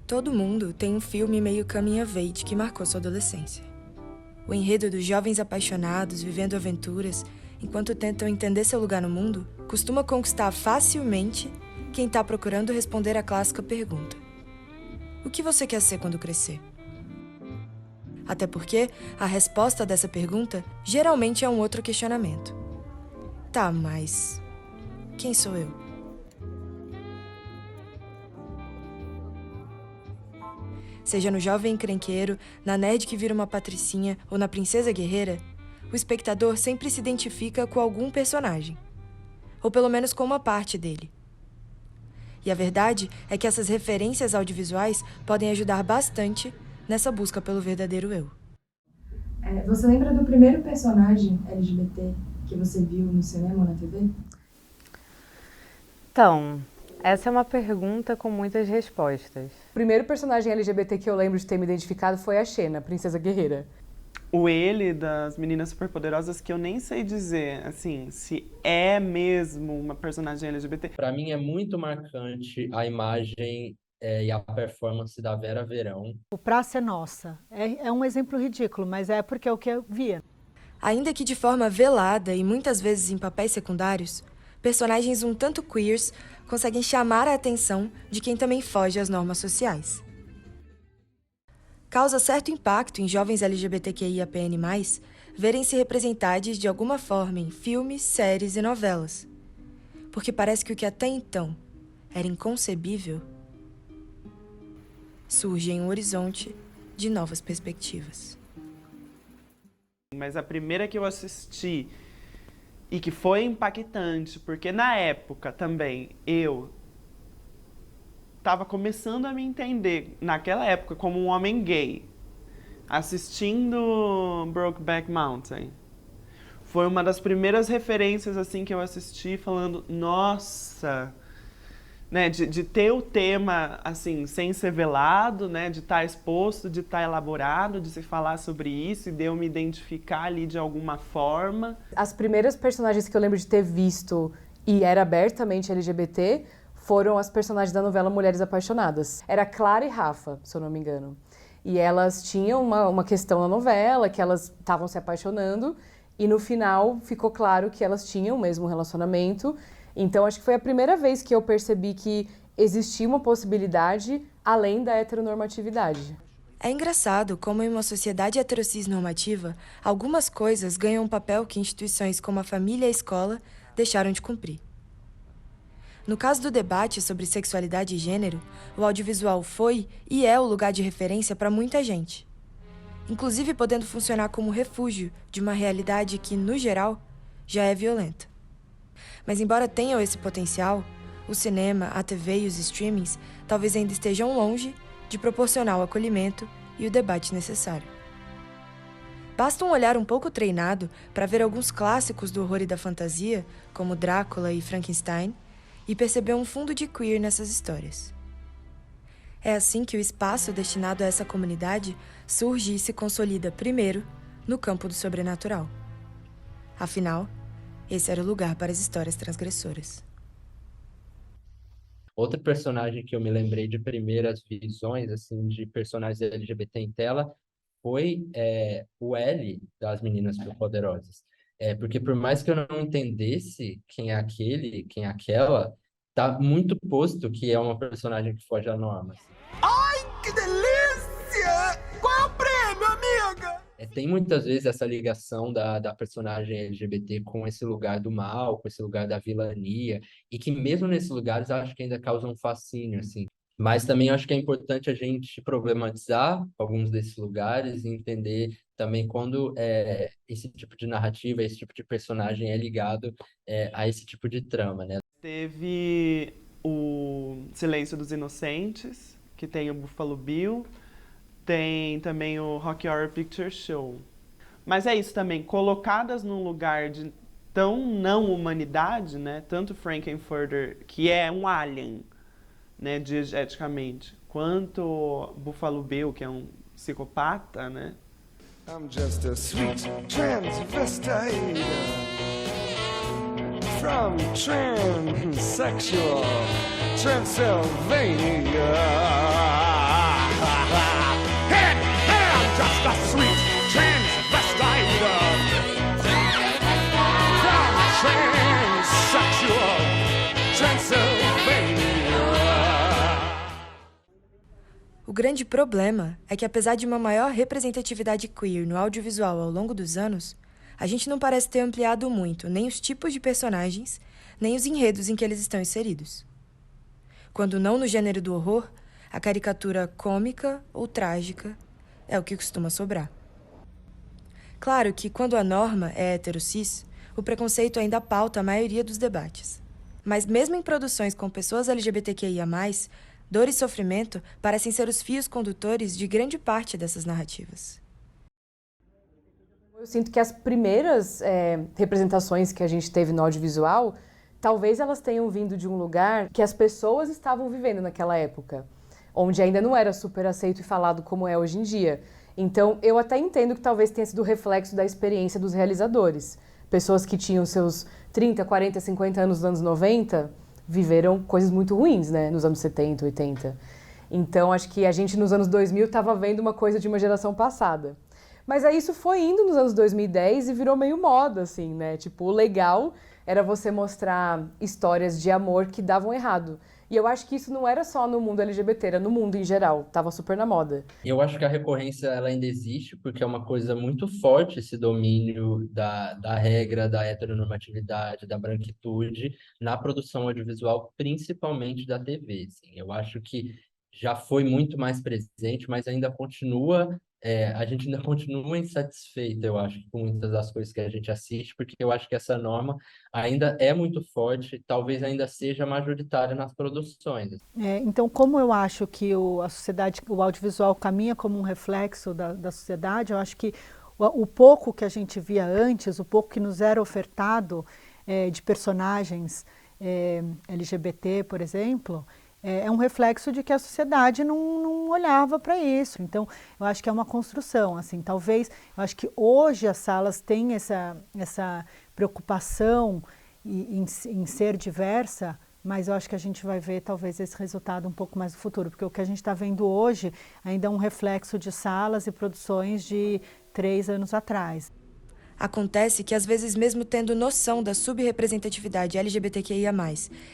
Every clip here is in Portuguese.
Todo mundo tem um filme meio coming of age que marcou sua adolescência. O enredo dos jovens apaixonados vivendo aventuras enquanto tentam entender seu lugar no mundo costuma conquistar facilmente quem está procurando responder a clássica pergunta: o que você quer ser quando crescer? Até porque a resposta dessa pergunta geralmente é um outro questionamento. Tá, mas quem sou eu? Seja no jovem encrenqueiro, na nerd que vira uma patricinha ou na princesa guerreira, o espectador sempre se identifica com algum personagem. Ou pelo menos com uma parte dele. E a verdade é que essas referências audiovisuais podem ajudar bastante nessa busca pelo verdadeiro eu. Você lembra do primeiro personagem LGBT que você viu no cinema ou na TV? Então, essa é uma pergunta com muitas respostas. O primeiro personagem LGBT que eu lembro de ter me identificado foi a Xena, Princesa Guerreira. O ele das Meninas Superpoderosas, que eu nem sei dizer, assim, se é mesmo uma personagem LGBT. Para mim é muito marcante a imagem e a performance da Vera Verão. O Praça é Nossa. É um exemplo ridículo, mas é porque é o que eu via. Ainda que de forma velada e muitas vezes em papéis secundários, personagens um tanto queers conseguem chamar a atenção de quem também foge às normas sociais. Causa certo impacto em jovens LGBTQIAPN+, verem-se representados de alguma forma em filmes, séries e novelas. Porque parece que o que até então era inconcebível surge em um horizonte de novas perspectivas. Mas a primeira que eu assisti e que foi impactante, porque na época também eu estava começando a me entender, naquela época, como um homem gay, assistindo Brokeback Mountain. Foi uma das primeiras referências assim que eu assisti, falando, nossa, né, de ter o tema assim, sem ser velado, né, de estar exposto, de estar elaborado, de se falar sobre isso e de eu me identificar ali de alguma forma. As primeiras personagens que eu lembro de ter visto e era abertamente LGBT foram as personagens da novela Mulheres Apaixonadas. Era Clara e Rafa, se eu não me engano. E elas tinham uma questão na novela, que elas estavam se apaixonando, e no final ficou claro que elas tinham o mesmo relacionamento. Então acho que foi a primeira vez que eu percebi que existia uma possibilidade além da heteronormatividade. É engraçado como em uma sociedade heterocis normativa, algumas coisas ganham um papel que instituições como a família e a escola deixaram de cumprir. No caso do debate sobre sexualidade e gênero, o audiovisual foi e é o lugar de referência para muita gente. Inclusive podendo funcionar como refúgio de uma realidade que, no geral, já é violenta. Mas embora tenham esse potencial, o cinema, a TV e os streamings talvez ainda estejam longe de proporcionar o acolhimento e o debate necessário. Basta um olhar um pouco treinado para ver alguns clássicos do horror e da fantasia, como Drácula e Frankenstein, e perceber um fundo de queer nessas histórias. É assim que o espaço destinado a essa comunidade surge e se consolida primeiro no campo do sobrenatural. Afinal, esse era o lugar para as histórias transgressoras. Outra personagem que eu me lembrei de primeiras visões assim, de personagens LGBT em tela foi o L das Meninas Superpoderosas. Porque por mais que eu não entendesse quem é aquele, quem é aquela, tá muito posto que é uma personagem que foge à norma. Assim. Ai, que delícia! Qual é o prêmio, amiga? Tem muitas vezes essa ligação da personagem LGBT com esse lugar do mal, com esse lugar da vilania, e que mesmo nesses lugares eu acho que ainda causa um fascínio, assim. Mas também eu acho que é importante a gente problematizar alguns desses lugares e entender também quando esse tipo de narrativa, esse tipo de personagem é ligado a esse tipo de trama, né? Teve o Silêncio dos Inocentes, que tem o Buffalo Bill, tem também o Rocky Horror Picture Show. Mas é isso também, colocadas num lugar de tão não humanidade, né? Tanto Frankenfurter, que é um alien, né, diegeticamente, quanto Buffalo Bill, que é um psicopata, né? I'm just a sweet transvestite from transsexual Transylvania. O grande problema é que, apesar de uma maior representatividade queer no audiovisual ao longo dos anos, a gente não parece ter ampliado muito nem os tipos de personagens, nem os enredos em que eles estão inseridos. Quando não no gênero do horror, a caricatura cômica ou trágica é o que costuma sobrar. Claro que, quando a norma é hétero-cis, o preconceito ainda pauta a maioria dos debates. Mas mesmo em produções com pessoas LGBTQIA+, dor e sofrimento parecem ser os fios condutores de grande parte dessas narrativas. Eu sinto que as primeiras representações que a gente teve no audiovisual, talvez elas tenham vindo de um lugar que as pessoas estavam vivendo naquela época, onde ainda não era super aceito e falado como é hoje em dia. Então, eu até entendo que talvez tenha sido reflexo da experiência dos realizadores. Pessoas que tinham seus 30, 40, 50 anos nos anos 90 viveram coisas muito ruins, né, nos anos 70, 80. Então, acho que a gente nos anos 2000 estava vendo uma coisa de uma geração passada. Mas aí isso foi indo nos anos 2010 e virou meio moda, assim, né? Tipo, o legal era você mostrar histórias de amor que davam errado. E eu acho que isso não era só no mundo LGBT, era no mundo em geral. Tava super na moda. Eu acho que a recorrência ela ainda existe, porque é uma coisa muito forte esse domínio da regra, da heteronormatividade, da branquitude na produção audiovisual, principalmente da TV. Assim. Eu acho que já foi muito mais presente, mas ainda continua, a gente ainda continua insatisfeito, eu acho, com muitas das coisas que a gente assiste, porque eu acho que essa norma ainda é muito forte, talvez ainda seja majoritária nas produções. Então, como eu acho que a sociedade, o audiovisual caminha como um reflexo da sociedade, eu acho que o pouco que a gente via antes, o pouco que nos era ofertado de personagens LGBT, por exemplo, é um reflexo de que a sociedade não olhava para isso. Então, eu acho que é uma construção, assim, talvez, eu acho que hoje as salas têm essa preocupação em ser diversa, mas eu acho que a gente vai ver talvez esse resultado um pouco mais no futuro, porque o que a gente está vendo hoje ainda é um reflexo de salas e produções de 3 anos atrás. Acontece que, às vezes, mesmo tendo noção da subrepresentatividade LGBTQIA+,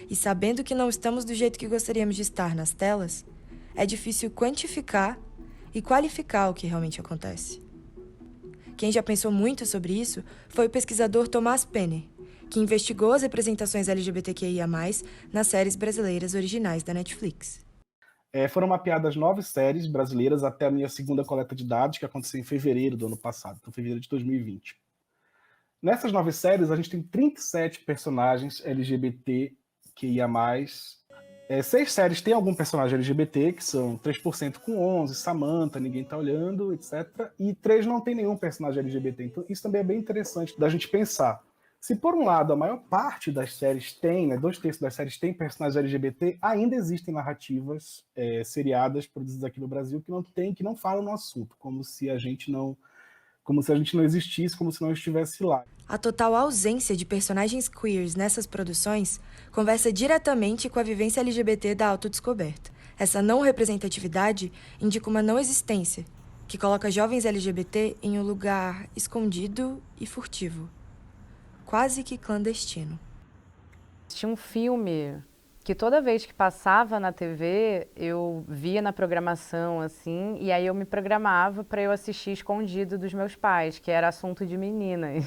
e sabendo que não estamos do jeito que gostaríamos de estar nas telas, é difícil quantificar e qualificar o que realmente acontece. Quem já pensou muito sobre isso foi o pesquisador Tomás Penner, que investigou as representações LGBTQIA+, nas séries brasileiras originais da Netflix. Foram mapeadas 9 séries brasileiras até a minha segunda coleta de dados, que aconteceu em fevereiro do ano passado, então fevereiro de 2020. Nessas 9 séries, a gente tem 37 personagens LGBTQIA+. 6 séries têm algum personagem LGBT, que são 3% com 11, Samantha, Ninguém Tá Olhando, etc. E 3 não tem nenhum personagem LGBT. Então, isso também é bem interessante da gente pensar. Se, por um lado, a maior parte das séries tem, 2/3 das séries tem personagens LGBT, ainda existem narrativas seriadas produzidas aqui no Brasil que não tem, que não falam no assunto, como se a gente não existisse, como se não estivesse lá. A total ausência de personagens queers nessas produções conversa diretamente com a vivência LGBT da autodescoberta. Essa não representatividade indica uma não existência, que coloca jovens LGBT em um lugar escondido e furtivo, quase que clandestino. Tinha um filme que toda vez que passava na TV, eu via na programação, assim, e aí eu me programava para eu assistir escondido dos meus pais, que era Assunto de Meninas.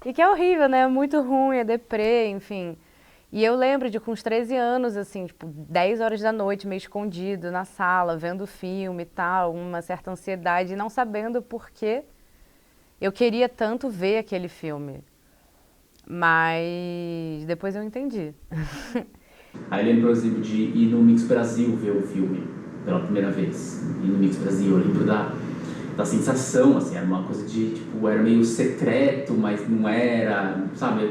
E que é horrível, né? É muito ruim, é deprê, enfim. E eu lembro de com uns 13 anos, assim, tipo, 10 horas da noite, meio escondido na sala, vendo o filme e tal, uma certa ansiedade, não sabendo por que eu queria tanto ver aquele filme. Mas depois eu entendi. Aí eu lembro, por exemplo, de ir no Mix Brasil ver o filme pela primeira vez. Ir no Mix Brasil, eu lembro da sensação, assim, era uma coisa de, tipo, era meio secreto, mas não era, sabe?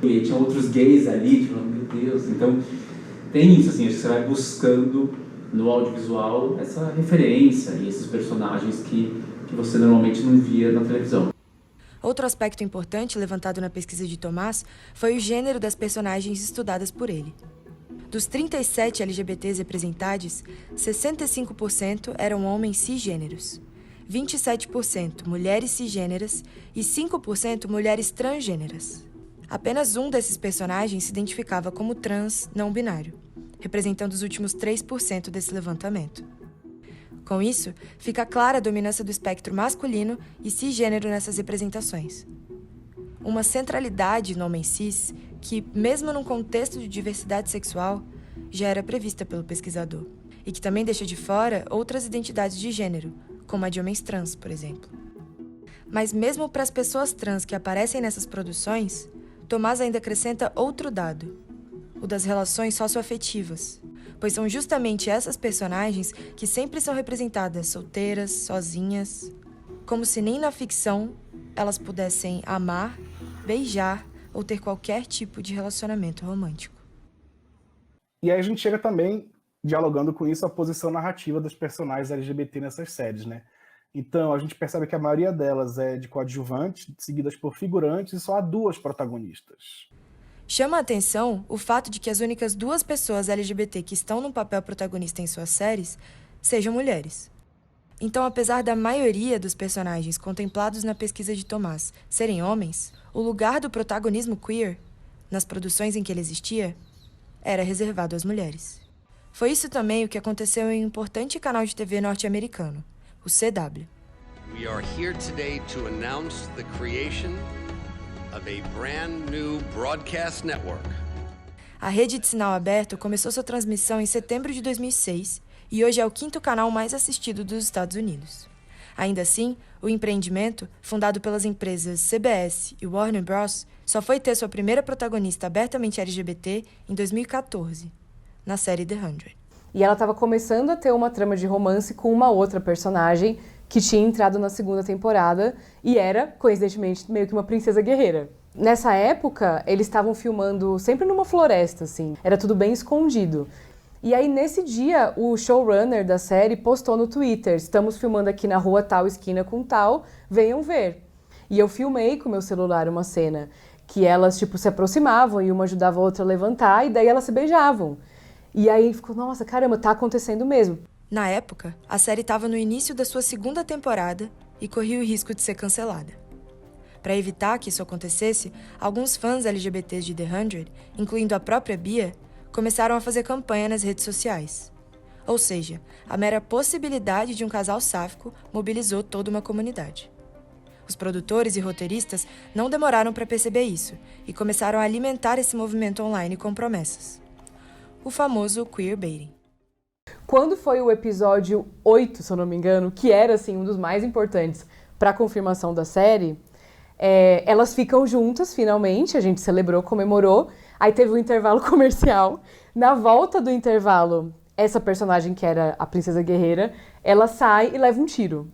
E tinha outros gays ali, tipo, meu Deus. Então, tem isso, assim, acho que você vai buscando no audiovisual essa referência e esses personagens que você normalmente não via na televisão. Outro aspecto importante levantado na pesquisa de Tomás foi o gênero das personagens estudadas por ele. Dos 37 LGBTs representados, 65% eram homens cisgêneros, 27% mulheres cisgêneras e 5% mulheres transgêneras. Apenas um desses personagens se identificava como trans não binário, representando os últimos 3% desse levantamento. Com isso, fica clara a dominância do espectro masculino e cisgênero nessas representações. Uma centralidade no homem cis que, mesmo num contexto de diversidade sexual, já era prevista pelo pesquisador, e que também deixa de fora outras identidades de gênero, como a de homens trans, por exemplo. Mas mesmo para as pessoas trans que aparecem nessas produções, Tomás ainda acrescenta outro dado, o das relações socioafetivas, pois são justamente essas personagens que sempre são representadas solteiras, sozinhas, como se nem na ficção elas pudessem amar, beijar ou ter qualquer tipo de relacionamento romântico. E aí a gente chega também, dialogando com isso, a posição narrativa dos personagens LGBT nessas séries, né? Então, a gente percebe que a maioria delas é de coadjuvantes, seguidas por figurantes, e só há 2 protagonistas. Chama a atenção o fato de que as únicas 2 pessoas LGBT que estão no papel protagonista em suas séries sejam mulheres. Então, apesar da maioria dos personagens contemplados na pesquisa de Tomás serem homens, o lugar do protagonismo queer, nas produções em que ele existia, era reservado às mulheres. Foi isso também o que aconteceu em um importante canal de TV norte-americano, o CW. We are here today to announce the creation of a brand new broadcast network. A rede de sinal aberto começou sua transmissão em setembro de 2006 e hoje é o 5º canal mais assistido dos Estados Unidos. Ainda assim, o empreendimento, fundado pelas empresas CBS e Warner Bros., só foi ter sua primeira protagonista abertamente LGBT em 2014, na série The 100. E ela estava começando a ter uma trama de romance com uma outra personagem que tinha entrado na 2ª temporada e era, coincidentemente, meio que uma princesa guerreira. Nessa época, eles estavam filmando sempre numa floresta, assim. Era tudo bem escondido. E aí, nesse dia, o showrunner da série postou no Twitter: estamos filmando aqui na rua tal, esquina com tal, venham ver. E eu filmei com meu celular uma cena que elas, tipo, se aproximavam e uma ajudava a outra a levantar e daí elas se beijavam. E aí ficou, nossa, caramba, tá acontecendo mesmo. Na época, a série estava no início da sua 2ª temporada e corria o risco de ser cancelada. Para evitar que isso acontecesse, alguns fãs LGBTs de The 100, incluindo a própria Bia, começaram a fazer campanha nas redes sociais. Ou seja, a mera possibilidade de um casal sáfico mobilizou toda uma comunidade. Os produtores e roteiristas não demoraram para perceber isso e começaram a alimentar esse movimento online com promessas. O famoso queerbaiting. Quando foi o episódio 8, se eu não me engano, que era assim um dos mais importantes para a confirmação da série, elas ficam juntas finalmente, a gente celebrou, comemorou, aí teve um intervalo comercial. Na volta do intervalo, essa personagem que era a princesa guerreira, ela sai e leva um tiro.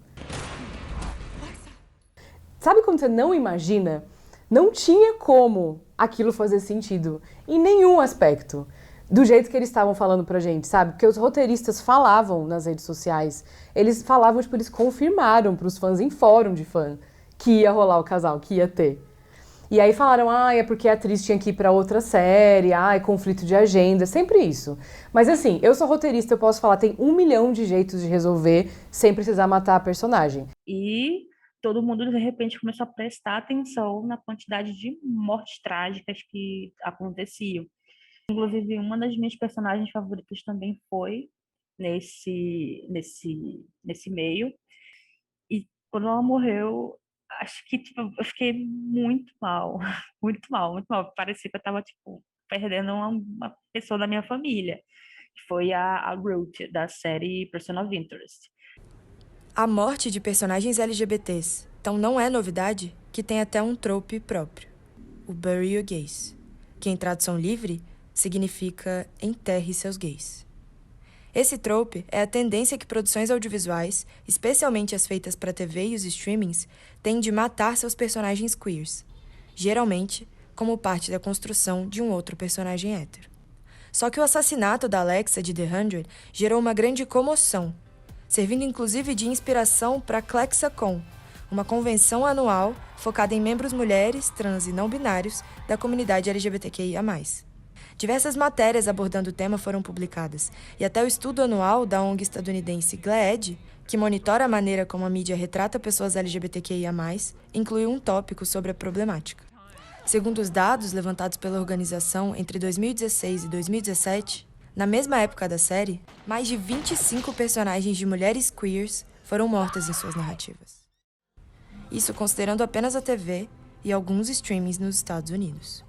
Sabe quando você não imagina? Não tinha como aquilo fazer sentido em nenhum aspecto. Do jeito que eles estavam falando pra gente, sabe? Porque os roteiristas falavam nas redes sociais, eles falavam, tipo, eles confirmaram pros fãs em fórum de fã que ia rolar o casal, que ia ter. E aí falaram, é porque a atriz tinha que ir pra outra série, é conflito de agenda, sempre isso. Mas assim, eu sou roteirista, eu posso falar, tem 1 milhão de jeitos de resolver sem precisar matar a personagem. E todo mundo, de repente, começou a prestar atenção na quantidade de mortes trágicas que aconteciam. Inclusive, uma das minhas personagens favoritas também foi nesse meio. E quando ela morreu, acho que tipo, eu fiquei muito mal, muito mal, muito mal. Parecia que eu estava tipo, perdendo uma pessoa da minha família. Que foi a Ruth, da série Person of Interest. A morte de personagens LGBTs, então não é novidade que tem até um trope próprio, o Bury Your Gays, que em tradução livre significa enterre seus gays. Esse trope é a tendência que produções audiovisuais, especialmente as feitas para TV e os streamings, têm de matar seus personagens queers, geralmente como parte da construção de um outro personagem hétero. Só que o assassinato da Alexa de The 100 gerou uma grande comoção, servindo inclusive de inspiração para a ClexaCon, uma convenção anual focada em membros mulheres, trans e não binários da comunidade LGBTQIA+. Diversas matérias abordando o tema foram publicadas, e até o estudo anual da ONG estadunidense GLAAD, que monitora a maneira como a mídia retrata pessoas LGBTQIA+, incluiu um tópico sobre a problemática. Segundo os dados levantados pela organização entre 2016 e 2017, Na mesma época da série, mais de 25 personagens de mulheres queers foram mortas em suas narrativas. Isso considerando apenas a TV e alguns streamings nos Estados Unidos.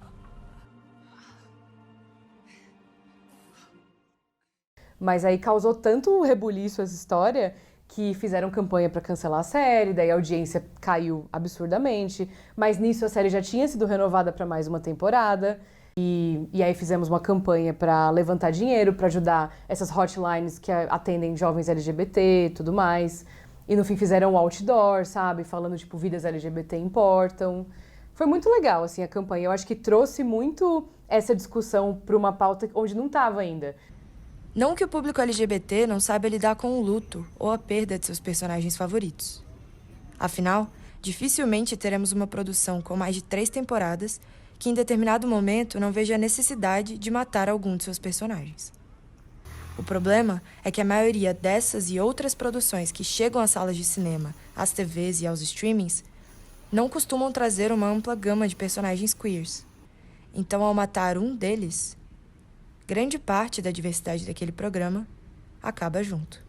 Mas aí causou tanto rebuliço essa história que fizeram campanha para cancelar a série, daí a audiência caiu absurdamente, mas nisso a série já tinha sido renovada para mais uma temporada, e aí fizemos uma campanha para levantar dinheiro, para ajudar essas hotlines que atendem jovens LGBT e tudo mais, e no fim fizeram um outdoor, sabe, falando tipo, vidas LGBT importam. Foi muito legal, assim, a campanha. Eu acho que trouxe muito essa discussão para uma pauta onde não estava ainda. Não que o público LGBT não saiba lidar com o luto ou a perda de seus personagens favoritos. Afinal, dificilmente teremos uma produção com mais de 3 temporadas que em determinado momento não veja a necessidade de matar algum de seus personagens. O problema é que a maioria dessas e outras produções que chegam às salas de cinema, às TVs e aos streamings não costumam trazer uma ampla gama de personagens queers. Então, ao matar um deles, grande parte da diversidade daquele programa acaba junto.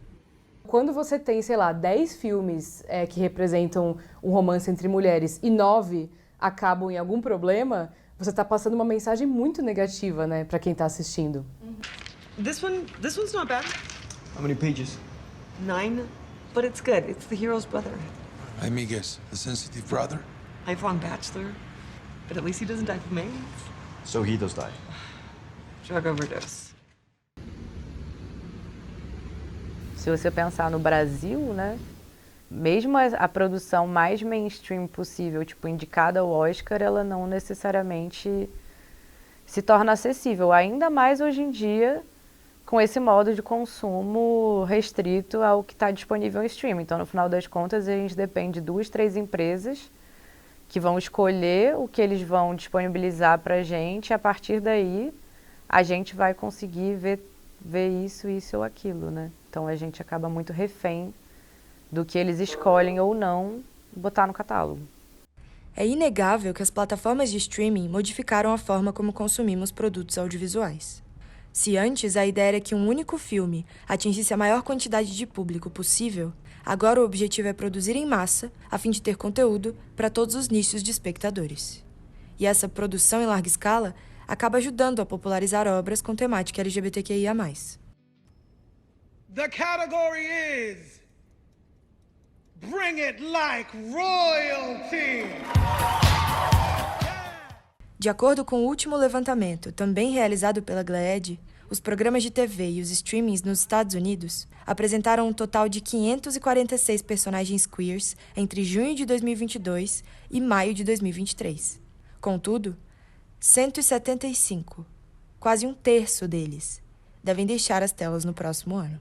Quando você tem, sei lá, 10 filmes que representam um romance entre mulheres e 9 acabam em algum problema, você está passando uma mensagem muito negativa, né, para quem está assistindo. This one's not bad. How many pages? 9, but it's good. It's the hero's brother. Let me guess, the sensitive brother? Lifelong bachelor, but at least he doesn't die from AIDS. So he does die. Drug overdose. Se você pensar no Brasil, né, mesmo a produção mais mainstream possível, tipo, indicada ao Oscar, ela não necessariamente se torna acessível, ainda mais hoje em dia, com esse modo de consumo restrito ao que está disponível em streaming. Então, no final das contas, a gente depende de 2, 3 empresas que vão escolher o que eles vão disponibilizar para a gente, e a partir daí a gente vai conseguir ver isso ou aquilo, né? Então a gente acaba muito refém do que eles escolhem ou não botar no catálogo. É inegável que as plataformas de streaming modificaram a forma como consumimos produtos audiovisuais. Se antes a ideia era que um único filme atingisse a maior quantidade de público possível, agora o objetivo é produzir em massa a fim de ter conteúdo para todos os nichos de espectadores. E essa produção em larga escala acaba ajudando a popularizar obras com temática LGBTQIA+. The category is Bring It Like Royalty. De acordo com o último levantamento, também realizado pela GLAAD, os programas de TV e os streamings nos Estados Unidos apresentaram um total de 546 personagens queers entre junho de 2022 e maio de 2023. Contudo, 175, quase 1/3 deles, devem deixar as telas no próximo ano.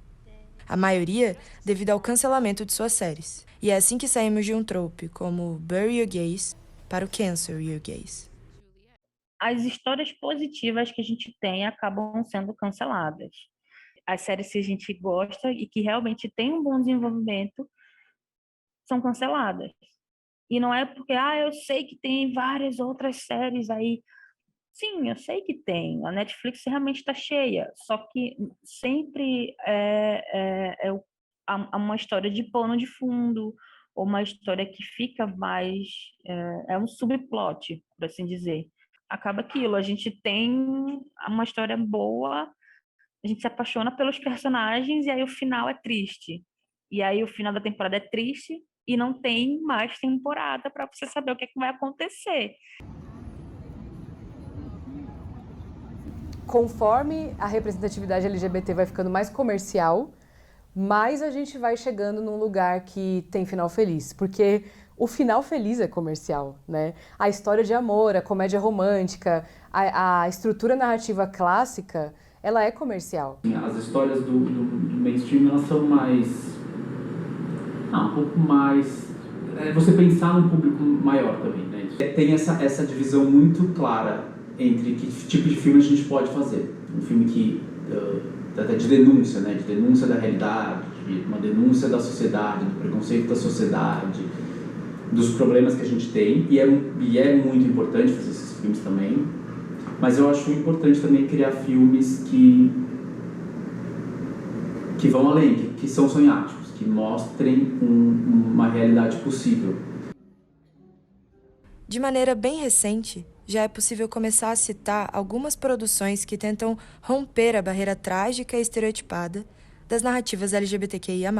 A maioria devido ao cancelamento de suas séries. E é assim que saímos de um trope como Bury Your Gays para o Cancel Your Gays. As histórias positivas que a gente tem acabam sendo canceladas. As séries que a gente gosta e que realmente têm um bom desenvolvimento são canceladas. E não é porque, eu sei que tem várias outras séries aí. Sim, eu sei que tem. A Netflix realmente está cheia. Só que sempre é uma história de pano de fundo, ou uma história que fica mais... É um subplot, por assim dizer. Acaba aquilo, a gente tem uma história boa, a gente se apaixona pelos personagens e aí o final é triste. E aí o final da temporada é triste e não tem mais temporada para você saber o que vai acontecer. Conforme a representatividade LGBT vai ficando mais comercial, mais a gente vai chegando num lugar que tem final feliz. Porque o final feliz é comercial, né? A história de amor, a comédia romântica, a estrutura narrativa clássica, ela é comercial. As histórias do mainstream, elas são mais... um pouco mais... você pensar num público maior também, né? Tem essa divisão muito clara entre que tipo de filme a gente pode fazer. Um filme até de denúncia, né? De denúncia da realidade, de uma denúncia da sociedade, do preconceito da sociedade, dos problemas que a gente tem, e é muito importante fazer esses filmes também, mas eu acho importante também criar filmes que que vão além, que são sonháticos, que mostrem uma realidade possível. De maneira bem recente, já é possível começar a citar algumas produções que tentam romper a barreira trágica e estereotipada das narrativas LGBTQIA+.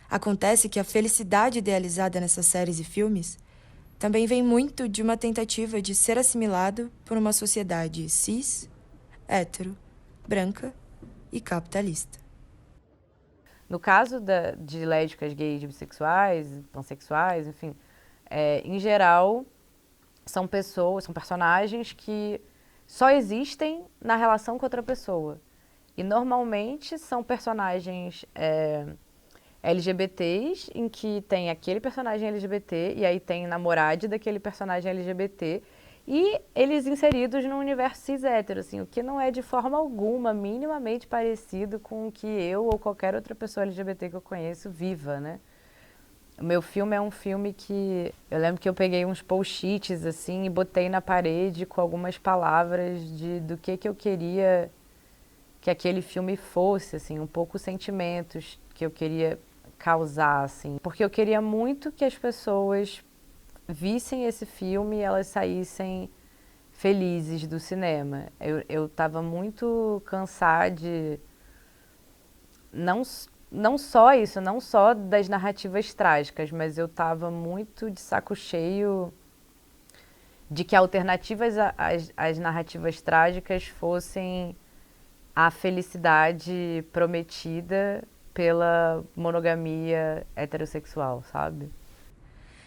Acontece que a felicidade idealizada nessas séries e filmes também vem muito de uma tentativa de ser assimilado por uma sociedade cis, hétero, branca e capitalista. No caso de lésbicas, gays, bissexuais, pansexuais, enfim, em geral, são personagens que só existem na relação com outra pessoa. E normalmente são personagens LGBTs, em que tem aquele personagem LGBT e aí tem namorade daquele personagem LGBT, e eles inseridos num universo cis-hétero, assim, o que não é de forma alguma minimamente parecido com o que eu ou qualquer outra pessoa LGBT que eu conheço viva, né? O meu filme é um filme que... Eu lembro que eu peguei uns post-its, assim, e botei na parede com algumas palavras do que eu queria que aquele filme fosse, assim, um pouco os sentimentos que eu queria causar, assim. Porque eu queria muito que as pessoas vissem esse filme e elas saíssem felizes do cinema. Eu estava muito cansada de... Não só isso, não só das narrativas trágicas, mas eu estava muito de saco cheio de que alternativas às narrativas trágicas fossem a felicidade prometida pela monogamia heterossexual, sabe?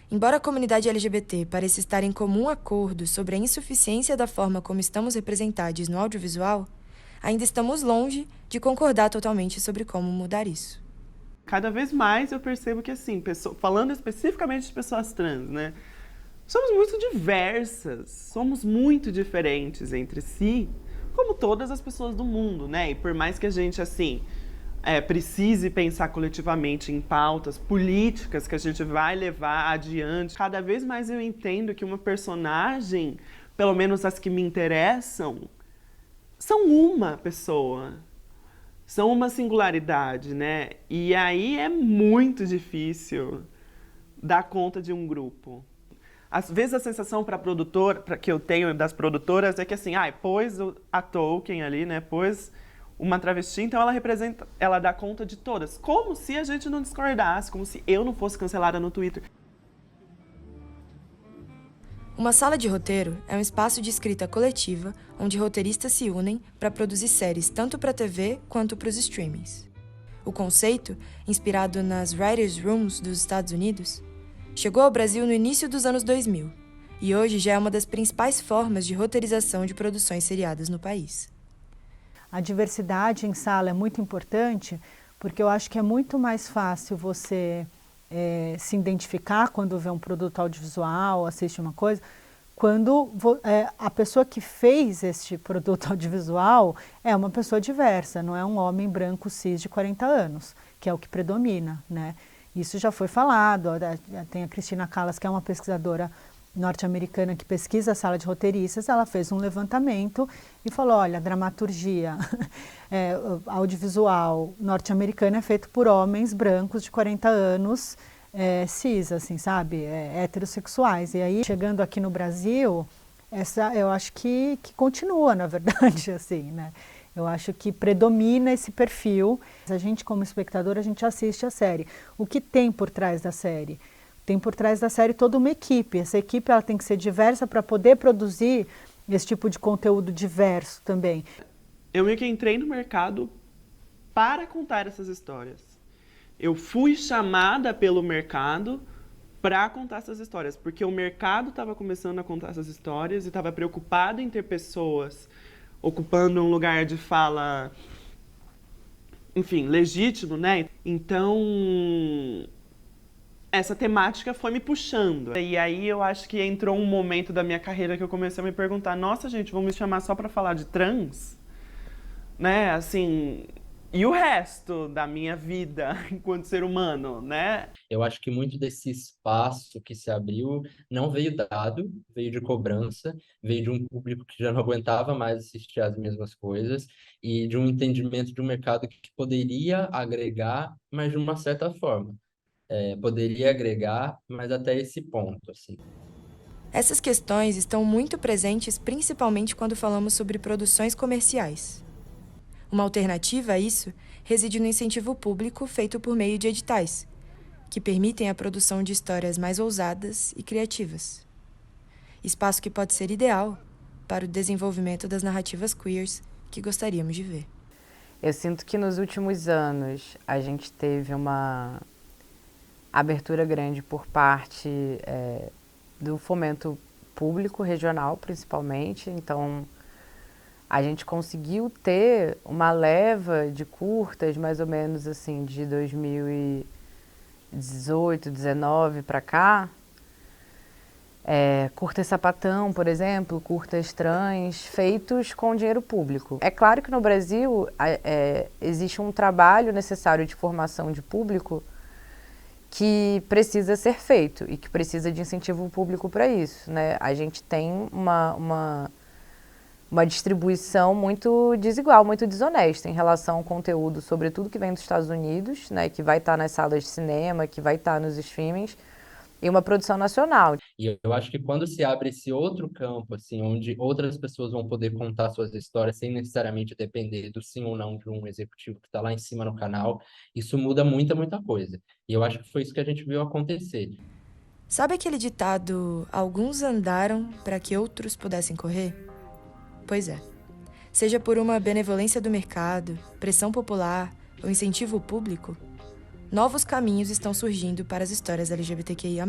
Embora a comunidade LGBT pareça estar em comum acordo sobre a insuficiência da forma como estamos representados no audiovisual, ainda estamos longe de concordar totalmente sobre como mudar isso. Cada vez mais eu percebo que, assim, falando especificamente de pessoas trans, né? Somos muito diversas, somos muito diferentes entre si, como todas as pessoas do mundo, né? E por mais que a gente, assim, precise pensar coletivamente em pautas políticas que a gente vai levar adiante, cada vez mais eu entendo que uma personagem, pelo menos as que me interessam, são uma pessoa, são uma singularidade, né? E aí é muito difícil dar conta de um grupo. Às vezes a sensação para produtor, que eu tenho das produtoras é que assim, pôs a Tolkien ali, né? Pôs uma travesti, então ela dá conta de todas. Como se a gente não discordasse, como se eu não fosse cancelada no Twitter. Uma sala de roteiro é um espaço de escrita coletiva onde roteiristas se unem para produzir séries tanto para a TV quanto para os streamings. O conceito, inspirado nas Writers' Rooms dos Estados Unidos, chegou ao Brasil no início dos anos 2000 e hoje já é uma das principais formas de roteirização de produções seriadas no país. A diversidade em sala é muito importante porque eu acho que é muito mais fácil você se identificar quando vê um produto audiovisual, assiste uma coisa, quando a pessoa que fez este produto audiovisual é uma pessoa diversa, não é um homem branco cis de 40 anos, que é o que predomina, né? Isso já foi falado, tem a Cristina Callas, que é uma pesquisadora norte-americana que pesquisa a sala de roteiristas, ela fez um levantamento e falou, olha, a dramaturgia audiovisual norte-americana é feito por homens brancos de 40 anos, cis, assim, sabe, heterossexuais. E aí, chegando aqui no Brasil, eu acho que continua, na verdade, assim, né? Eu acho que predomina esse perfil. A gente, como espectador, a gente assiste a série. O que tem por trás da série? Tem por trás da série toda uma equipe. Essa equipe ela tem que ser diversa para poder produzir esse tipo de conteúdo diverso também. Eu meio que entrei no mercado para contar essas histórias. Eu fui chamada pelo mercado para contar essas histórias, porque o mercado estava começando a contar essas histórias e estava preocupado em ter pessoas ocupando um lugar de fala, enfim, legítimo, né? Então, essa temática foi me puxando. E aí eu acho que entrou um momento da minha carreira que eu comecei a me perguntar, nossa, gente, vão me chamar só para falar de trans? Né? Assim, E o resto da minha vida enquanto ser humano, né? Eu acho que muito desse espaço que se abriu não veio dado, veio de cobrança, veio de um público que já não aguentava mais assistir às mesmas coisas e de um entendimento de um mercado que poderia agregar, mas de uma certa forma. Poderia agregar, mas até esse ponto, assim. Essas questões estão muito presentes principalmente quando falamos sobre produções comerciais. Uma alternativa a isso reside no incentivo público feito por meio de editais, que permitem a produção de histórias mais ousadas e criativas. Espaço que pode ser ideal para o desenvolvimento das narrativas queers que gostaríamos de ver. Eu sinto que nos últimos anos a gente teve uma abertura grande por parte do fomento público regional, principalmente. Então, a gente conseguiu ter uma leva de curtas, mais ou menos assim, de 2018, 2019 para cá. Curtas sapatão, por exemplo, curtas trans, feitos com dinheiro público. É claro que no Brasil existe um trabalho necessário de formação de público que precisa ser feito e que precisa de incentivo público para isso, né? A gente tem uma distribuição muito desigual, muito desonesta em relação ao conteúdo, sobretudo que vem dos Estados Unidos, né, que vai estar nas salas de cinema, que vai estar nos streamings, e uma produção nacional. E eu acho que quando se abre esse outro campo, assim, onde outras pessoas vão poder contar suas histórias sem necessariamente depender do sim ou não de um executivo que está lá em cima no canal, isso muda muita coisa. E eu acho que foi isso que a gente viu acontecer. Sabe aquele ditado, alguns andaram para que outros pudessem correr? Pois é. Seja por uma benevolência do mercado, pressão popular ou incentivo público, novos caminhos estão surgindo para as histórias LGBTQIA+.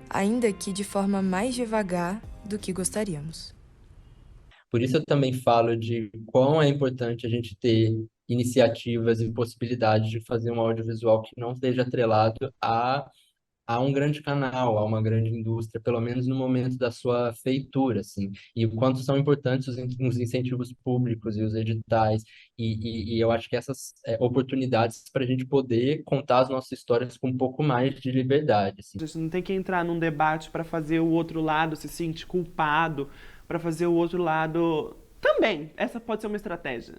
Ainda que de forma mais devagar do que gostaríamos. Por isso eu também falo de quão é importante a gente ter iniciativas e possibilidades de fazer um audiovisual que não esteja atrelado a um grande canal, a uma grande indústria, pelo menos no momento da sua feitura, assim, e o quanto são importantes os incentivos públicos e os editais, e eu acho que essas oportunidades para a gente poder contar as nossas histórias com um pouco mais de liberdade. Assim. A gente não tem que entrar num debate para fazer o outro lado se sentir culpado, para fazer o outro lado também. Essa pode ser uma estratégia,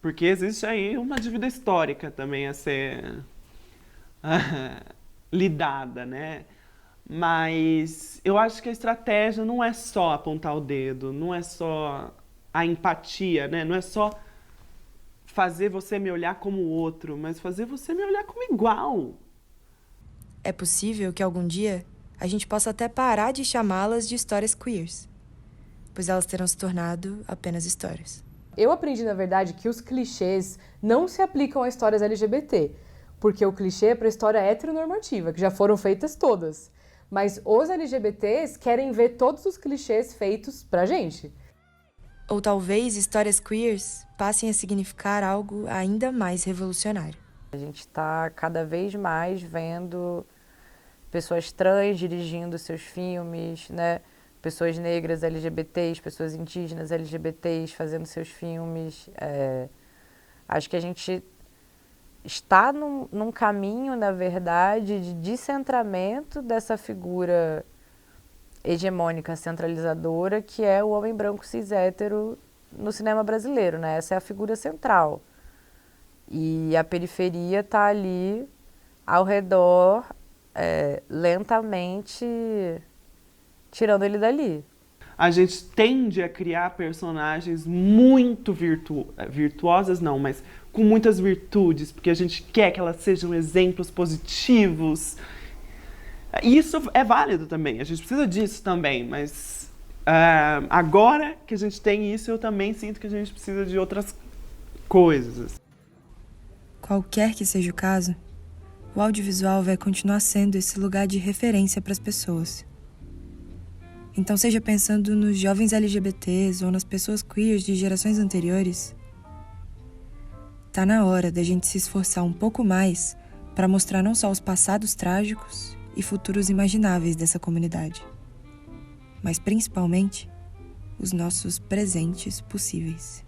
porque existe aí uma dívida histórica também a ser lidada, né? Mas eu acho que a estratégia não é só apontar o dedo, não é só a empatia, né? Não é só fazer você me olhar como o outro, mas fazer você me olhar como igual. É possível que algum dia a gente possa até parar de chamá-las de histórias queers, pois elas terão se tornado apenas histórias. Eu aprendi, na verdade, que os clichês não se aplicam a histórias LGBT, porque o clichê é para a história heteronormativa, que já foram feitas todas. Mas os LGBTs querem ver todos os clichês feitos pra gente. Ou talvez histórias queers passem a significar algo ainda mais revolucionário. A gente está cada vez mais vendo pessoas trans dirigindo seus filmes, né? Pessoas negras LGBTs, pessoas indígenas LGBTs fazendo seus filmes. Acho que a gente está num caminho, na verdade, de descentramento dessa figura hegemônica, centralizadora, que é o homem branco cis hétero no cinema brasileiro, né? Essa é a figura central. E a periferia está ali, ao redor, lentamente tirando ele dali. A gente tende a criar personagens muito virtuosas, não, mas com muitas virtudes, porque a gente quer que elas sejam exemplos positivos. Isso é válido também, a gente precisa disso também, mas agora que a gente tem isso, eu também sinto que a gente precisa de outras coisas. Qualquer que seja o caso, o audiovisual vai continuar sendo esse lugar de referência para as pessoas. Então, seja pensando nos jovens LGBTs ou nas pessoas queers de gerações anteriores, tá na hora da gente se esforçar um pouco mais para mostrar não só os passados trágicos e futuros imagináveis dessa comunidade, mas principalmente os nossos presentes possíveis.